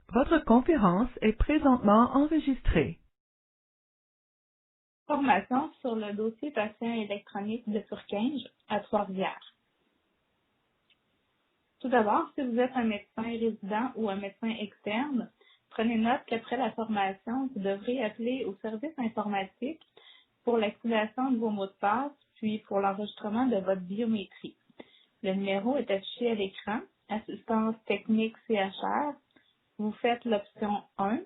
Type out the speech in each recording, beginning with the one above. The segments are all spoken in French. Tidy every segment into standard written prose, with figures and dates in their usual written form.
Votre conférence est présentement enregistrée. Formation sur le dossier patient électronique de Turquinge à Trois-Rivières. Tout d'abord, si vous êtes un médecin résident ou un médecin externe, prenez note qu'après la formation, vous devrez appeler au service informatique pour l'activation de vos mots de passe, puis pour l'enregistrement de votre biométrie. Le numéro est affiché à l'écran. Assistance technique CHR. Vous faites l'option 1.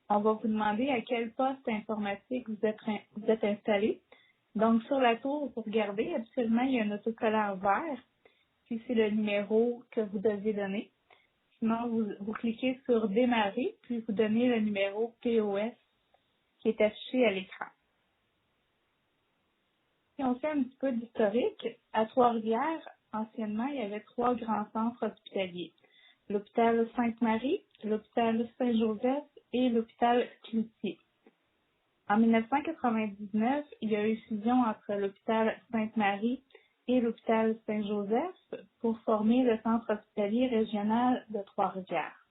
On va vous demander à quel poste informatique vous êtes installé. Donc, sur la tour, vous regardez, habituellement, il y a un autocollant vert, puis c'est le numéro que vous devez donner. Sinon, vous cliquez sur Démarrer, puis vous donnez le numéro POS qui est affiché à l'écran. Si on fait un petit peu d'historique, à Trois-Rivières, anciennement, il y avait 3 grands centres hospitaliers. L'hôpital Sainte-Marie, l'hôpital Saint-Joseph et l'hôpital Cloutier. En 1999, il y a eu fusion entre l'hôpital Sainte-Marie et l'hôpital Saint-Joseph pour former le centre hospitalier régional de Trois-Rivières.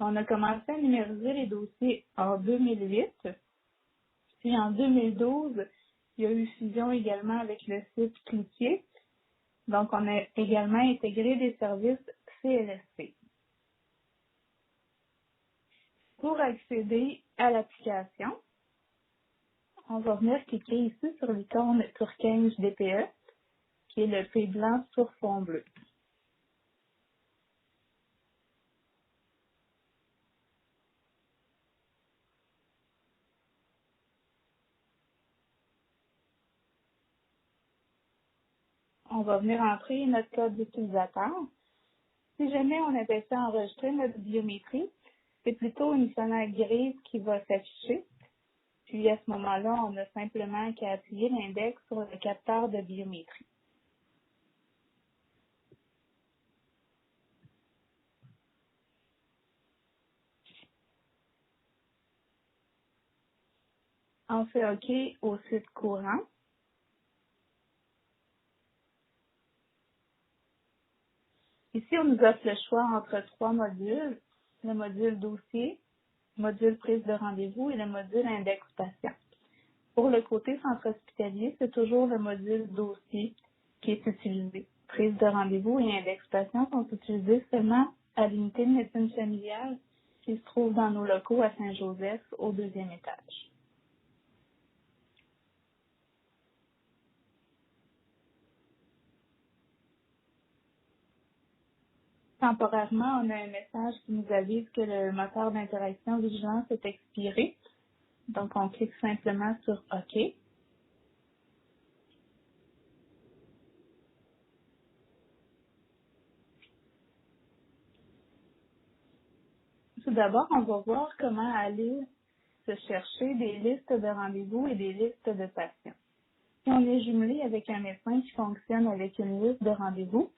On a commencé à numériser les dossiers en 2008, puis en 2012, il y a eu fusion également avec le site Cloutier. Donc, on a également intégré des services CLSC. Pour accéder à l'application, on va venir cliquer ici sur l'icône Turquinge DPE, qui est le P blanc sur fond bleu. On va venir entrer notre code d'utilisateur. Si jamais on avait fait enregistrer notre biométrie, c'est plutôt une fenêtre grise qui va s'afficher. Puis à ce moment-là, on a simplement qu'à appuyer l'index sur le capteur de biométrie. On fait OK au site courant. Ici, on nous offre le choix entre 3 modules, le module dossier, module prise de rendez-vous et le module index patient. Pour le côté centre hospitalier, c'est toujours le module dossier qui est utilisé. Prise de rendez-vous et index patient sont utilisés seulement à l'unité de médecine familiale qui se trouve dans nos locaux à Saint-Joseph au 2e étage. Temporairement, on a un message qui nous avise que le moteur d'interaction vigilance est expiré. Donc, on clique simplement sur OK. Tout d'abord, on va voir comment aller se chercher des listes de rendez-vous et des listes de patients. Si on est jumelé avec un médecin qui fonctionne avec une liste de rendez-vous,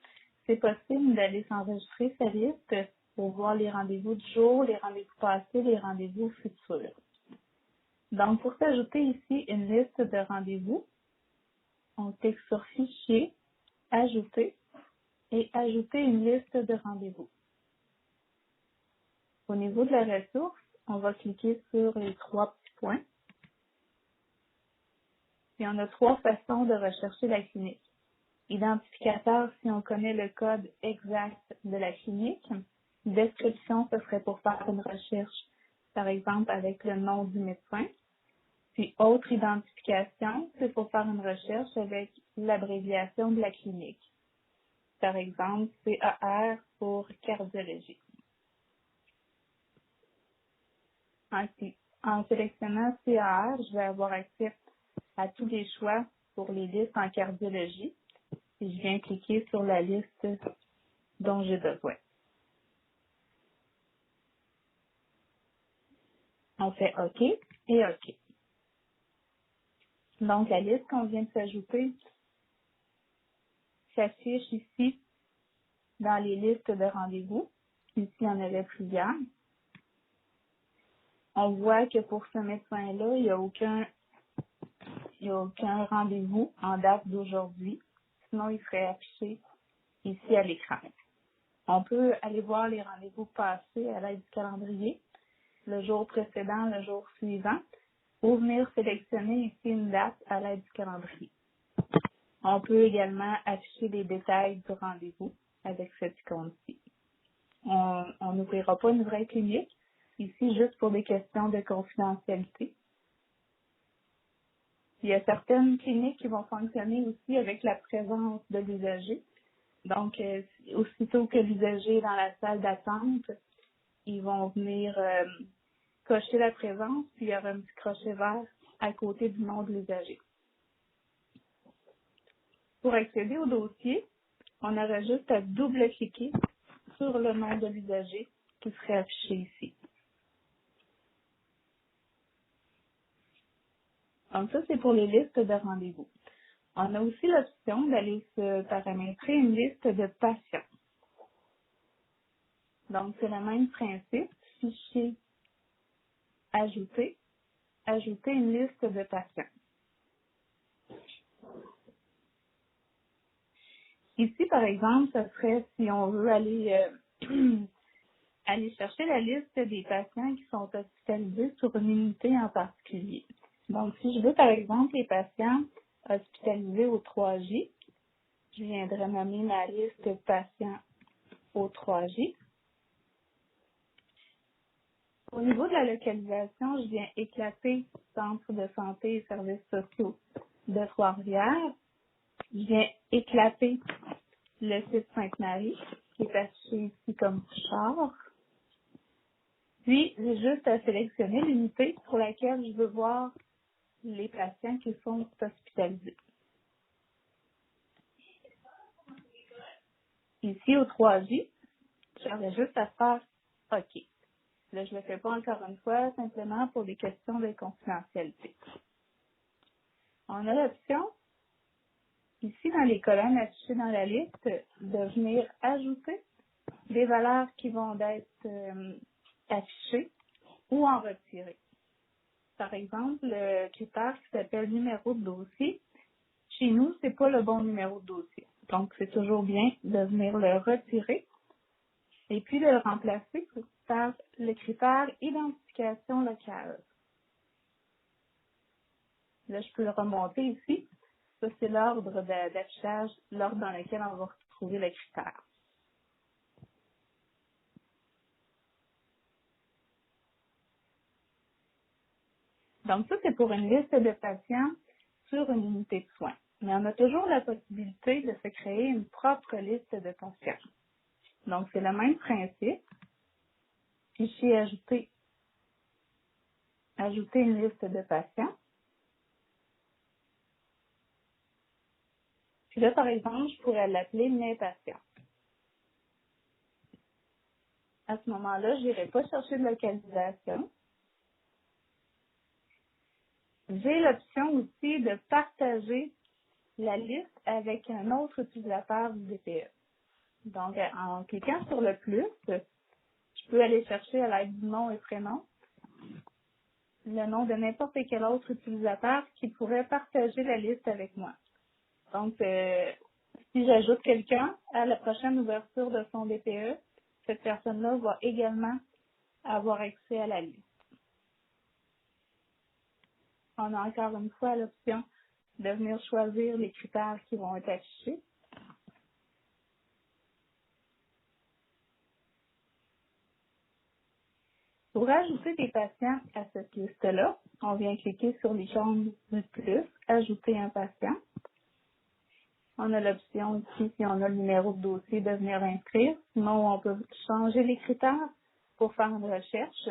c'est possible d'aller s'enregistrer sa liste pour voir les rendez-vous du jour, les rendez-vous passés, les rendez-vous futurs. Donc, pour s'ajouter ici une liste de rendez-vous, on clique sur Fichier, Ajouter et Ajouter une liste de rendez-vous. Au niveau de la ressource, on va cliquer sur les 3 petits points. Et on a 3 façons de rechercher la clinique. Identificateur si on connaît le code exact de la clinique. Description, ce serait pour faire une recherche, par exemple avec le nom du médecin. Puis autre identification, c'est pour faire une recherche avec l'abréviation de la clinique. Par exemple, CAR pour cardiologie. En sélectionnant CAR, je vais avoir accès à tous les choix pour les listes en cardiologie. Et je viens cliquer sur la liste dont j'ai besoin. On fait OK et OK. Donc, la liste qu'on vient de s'ajouter s'affiche ici dans les listes de rendez-vous. Ici, il y en avait plusieurs. On voit que pour ce médecin-là, il n'y a aucun rendez-vous en date d'aujourd'hui. Sinon, il serait affiché ici à l'écran. On peut aller voir les rendez-vous passés à l'aide du calendrier, le jour précédent, le jour suivant, ou venir sélectionner ici une date à l'aide du calendrier. On peut également afficher les détails du rendez-vous avec cette icône-ci. On n'ouvrira pas une vraie clinique, ici juste pour des questions de confidentialité. Il y a certaines cliniques qui vont fonctionner aussi avec la présence de l'usager. Donc, aussitôt que l'usager est dans la salle d'attente, ils vont venir cocher la présence, puis il y aura un petit crochet vert à côté du nom de l'usager. Pour accéder au dossier, on aurait juste à double-cliquer sur le nom de l'usager qui serait affiché ici. Donc ça, c'est pour les listes de rendez-vous. On a aussi l'option d'aller se paramétrer une liste de patients. Donc, c'est le même principe. Fichier, ajouter, ajouter une liste de patients. Ici, par exemple, ce serait si on veut aller, aller chercher la liste des patients qui sont hospitalisés sur une unité en particulier. Donc, si je veux, par exemple, les patients hospitalisés au 3J, je viendrai nommer ma liste de patients au 3J. Au niveau de la localisation, je viens éclater Centre de santé et services sociaux de Trois-Rivières. Je viens éclater le site Sainte-Marie, qui est affiché ici comme char. Puis, j'ai juste à sélectionner l'unité pour laquelle je veux voir les patients qui sont hospitalisés. Ici, au 3J, j'aurais juste à faire OK. Là, je ne le fais pas encore une fois, simplement pour des questions de confidentialité. On a l'option, ici, dans les colonnes affichées dans la liste, de venir ajouter des valeurs qui vont être affichées ou en retirer. Par exemple, le critère qui s'appelle numéro de dossier, chez nous, c'est pas le bon numéro de dossier. Donc, c'est toujours bien de venir le retirer et puis de le remplacer par le critère identification locale. Là, je peux le remonter ici. Ça, c'est l'ordre d'affichage, l'ordre dans lequel on va retrouver le critère. Donc, ça, c'est pour une liste de patients sur une unité de soins. Mais on a toujours la possibilité de se créer une propre liste de patients. Donc, c'est le même principe. Fichier ajouter, ajouter une liste de patients. Puis là, par exemple, je pourrais l'appeler mes patients. À ce moment-là, je n'irai pas chercher de localisation. J'ai l'option aussi de partager la liste avec un autre utilisateur du DPE. Donc, en cliquant sur le plus, je peux aller chercher à l'aide du nom et prénom le nom de n'importe quel autre utilisateur qui pourrait partager la liste avec moi. Donc, si j'ajoute quelqu'un à la prochaine ouverture de son DPE, cette personne-là va également avoir accès à la liste. On a encore une fois l'option de venir choisir les critères qui vont être affichés. Pour ajouter des patients à cette liste-là, on vient cliquer sur l'icône du plus, ajouter un patient. On a l'option ici, si on a le numéro de dossier, de venir inscrire. Sinon, on peut changer les critères pour faire une recherche.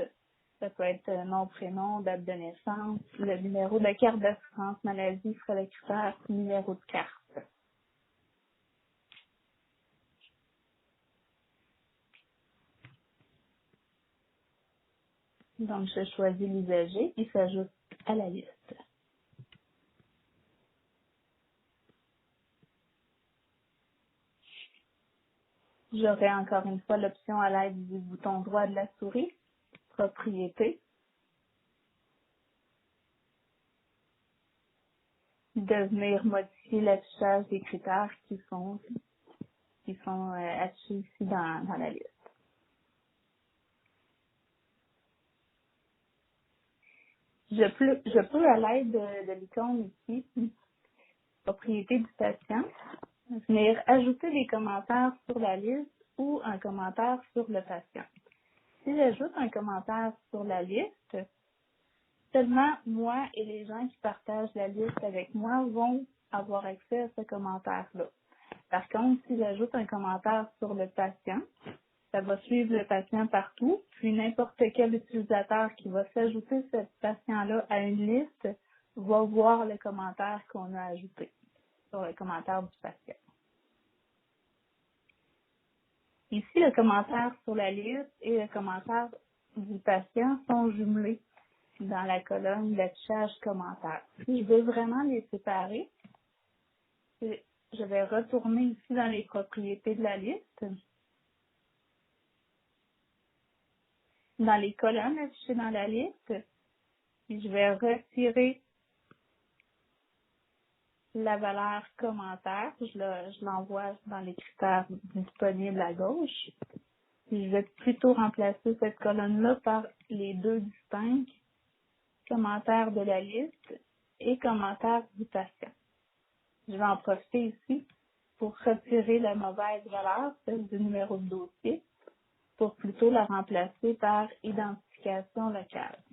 Ça peut être nom, prénom, date de naissance, le numéro de carte d'assurance maladie serait le critère, numéro de carte. Donc, je choisis l'usager, il s'ajoute à la liste. J'aurai encore une fois l'option à l'aide du bouton droit de la souris, propriété, de venir modifier l'affichage des critères qui sont qui sont affichés ici dans la liste. Je peux à l'aide de l'icône ici, propriété du patient, venir ajouter des commentaires sur la liste ou un commentaire sur le patient. Si j'ajoute un commentaire sur la liste, seulement moi et les gens qui partagent la liste avec moi vont avoir accès à ce commentaire-là. Par contre, si j'ajoute un commentaire sur le patient, ça va suivre le patient partout, puis n'importe quel utilisateur qui va s'ajouter ce patient-là à une liste va voir le commentaire qu'on a ajouté sur le commentaire du patient. Ici, le commentaire sur la liste et le commentaire du patient sont jumelés dans la colonne d'affichage commentaire. Si je veux vraiment les séparer, je vais retourner ici dans les propriétés de la liste. Dans les colonnes affichées dans la liste, puis je vais retirer la valeur commentaire. Je l'envoie dans les critères disponibles à gauche. Puis je vais plutôt remplacer cette colonne-là par les deux distincts, commentaires de la liste et commentaires du patient. Je vais en profiter ici pour retirer la mauvaise valeur, celle du numéro de dossier, pour plutôt la remplacer par identification locale.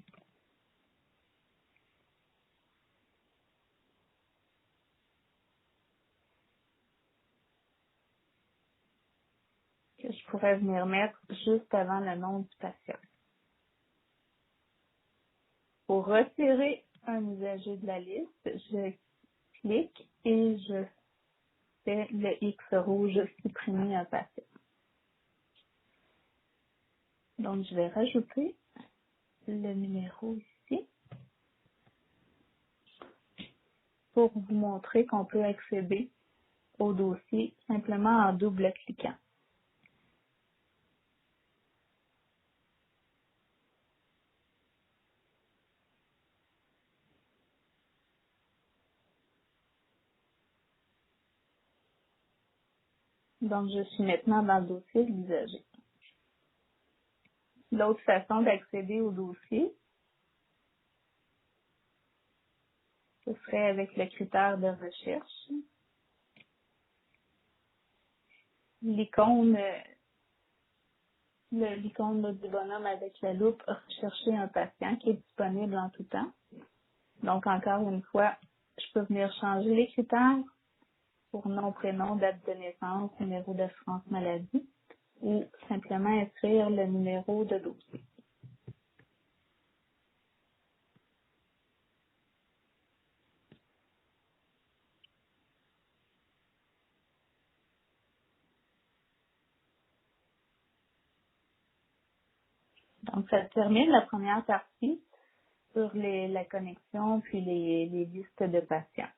Que je pourrais venir mettre juste avant le nom du patient. Pour retirer un usager de la liste, je clique et je fais le X rouge supprimer un patient. Donc, je vais rajouter le numéro ici pour vous montrer qu'on peut accéder au dossier simplement en double-cliquant. Donc, je suis maintenant dans le dossier de l'usager. L'autre façon d'accéder au dossier, ce serait avec le critère de recherche. L'icône du bonhomme avec la loupe rechercher un patient qui est disponible en tout temps. Donc, encore une fois, je peux venir changer les critères pour nom, prénom, date de naissance, numéro d'assurance maladie ou simplement inscrire le numéro de dossier. Donc, ça termine la première partie sur la connexion puis les listes de patients.